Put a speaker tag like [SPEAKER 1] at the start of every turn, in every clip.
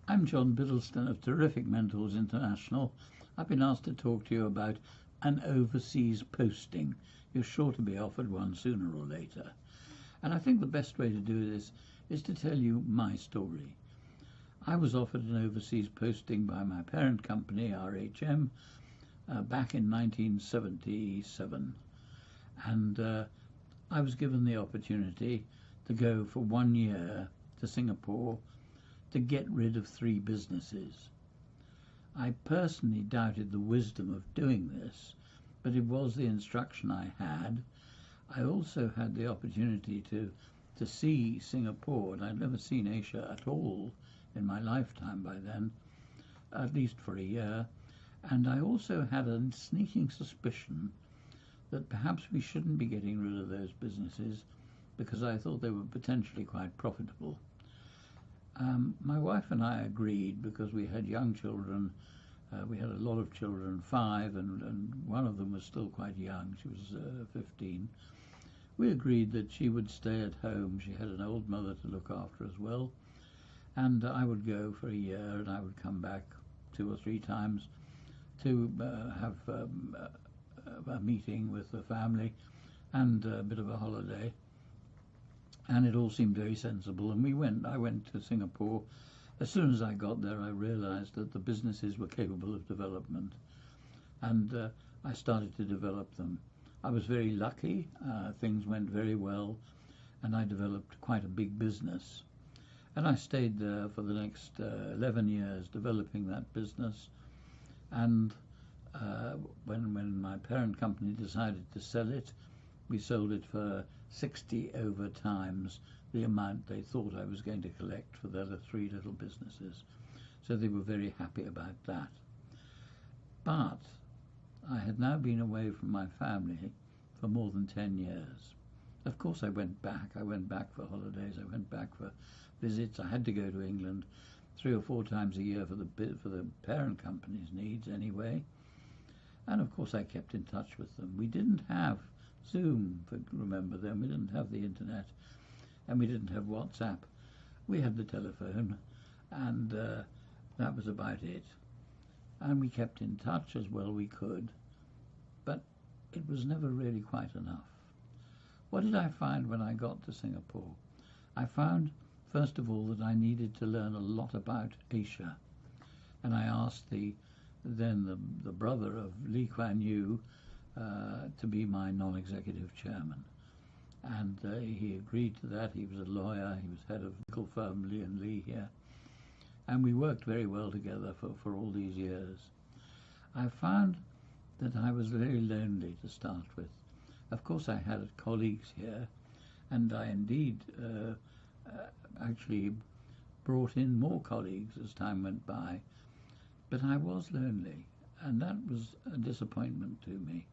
[SPEAKER 1] I'm John Bittleston of Terrific Mentors International. I've been asked to talk to you about an overseas posting. You're sure to be offered one sooner or later. And I think the best way to do this is to tell you my story. I was offered an overseas posting by my parent company, RHM, back in 1977. And I was given the opportunity to go for 1 year to Singapore to get rid of 3 businesses. I personally doubted the wisdom of doing this, but it was the instruction I had. I also had the opportunity to see Singapore, and I'd never seen Asia at all in my lifetime by then, at least for a year. And I also had a sneaking suspicion that perhaps we shouldn't be getting rid of those businesses because I thought they were potentially quite profitable. My wife and I agreed, because we had young children. We had a lot of children, 5, and one of them was still quite young. She was 15. We agreed that she would stay at home. She had an old mother to look after as well. And I would go for a year, and I would come back 2 or 3 times to have a meeting with the family and a bit of a holiday. And it all seemed very sensible, and I went to Singapore. As soon as I got there, I realized that the businesses were capable of development, and I started to develop them. I was very lucky. Things went very well, and I developed quite a big business. And I stayed there for the next 11 years developing that business. And when my parent company decided to sell it, we sold it for 60 over times the amount they thought I was going to collect for the other 3 little businesses. So they were very happy about that. But I had now been away from my family for more than 10 years. Of course I went back. I went back for holidays. I went back for visits. I had to go to England 3 or 4 times a year for the parent company's needs anyway. And of course I kept in touch with them. We didn't have Zoom, remember then. We didn't have the internet, and we didn't have WhatsApp. We had the telephone, and that was about it. And we kept in touch as well we could, but it was never really quite enough. What did I find when I got to Singapore? I found, first of all, that I needed to learn a lot about Asia. And I asked the brother of Lee Kuan Yew to be my non-executive chairman. And he agreed to that. He was a lawyer. He was head of the legal firm Lee and Lee here. And we worked very well together for all these years. I found that I was very lonely to start with. Of course, I had colleagues here, and I indeed actually brought in more colleagues as time went by. But I was lonely, and that was a disappointment to me.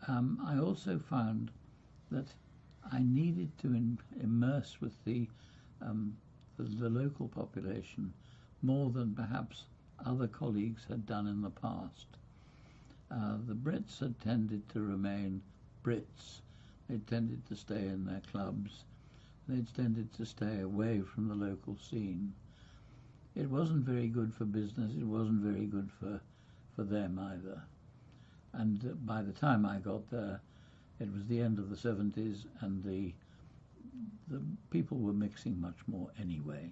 [SPEAKER 1] I also found that I needed to immerse with the local population more than perhaps other colleagues had done in the past. The Brits had tended to remain Brits. They tended to stay in their clubs. They tended to stay away from the local scene. It wasn't very good for business. It wasn't very good for them either. And by the time I got there, it was the end of the 70s, and the people were mixing much more anyway.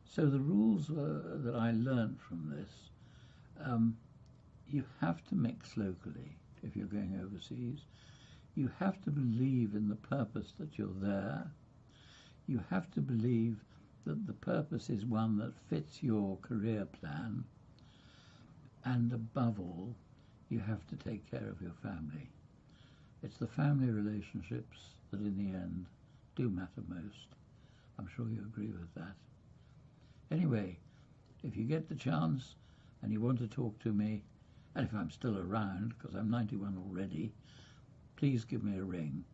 [SPEAKER 1] So the rules that I learned from this, you have to mix locally if you're going overseas. You have to believe in the purpose that you're there. You have to believe that the purpose is one that fits your career plan. And above all, you have to take care of your family. It's the family relationships that in the end do matter most. I'm sure you agree with that. Anyway, if you get the chance and you want to talk to me, and if I'm still around, because I'm 91 already, please give me a ring.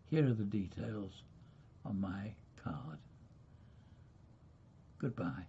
[SPEAKER 1] Here are the details on my card. Goodbye.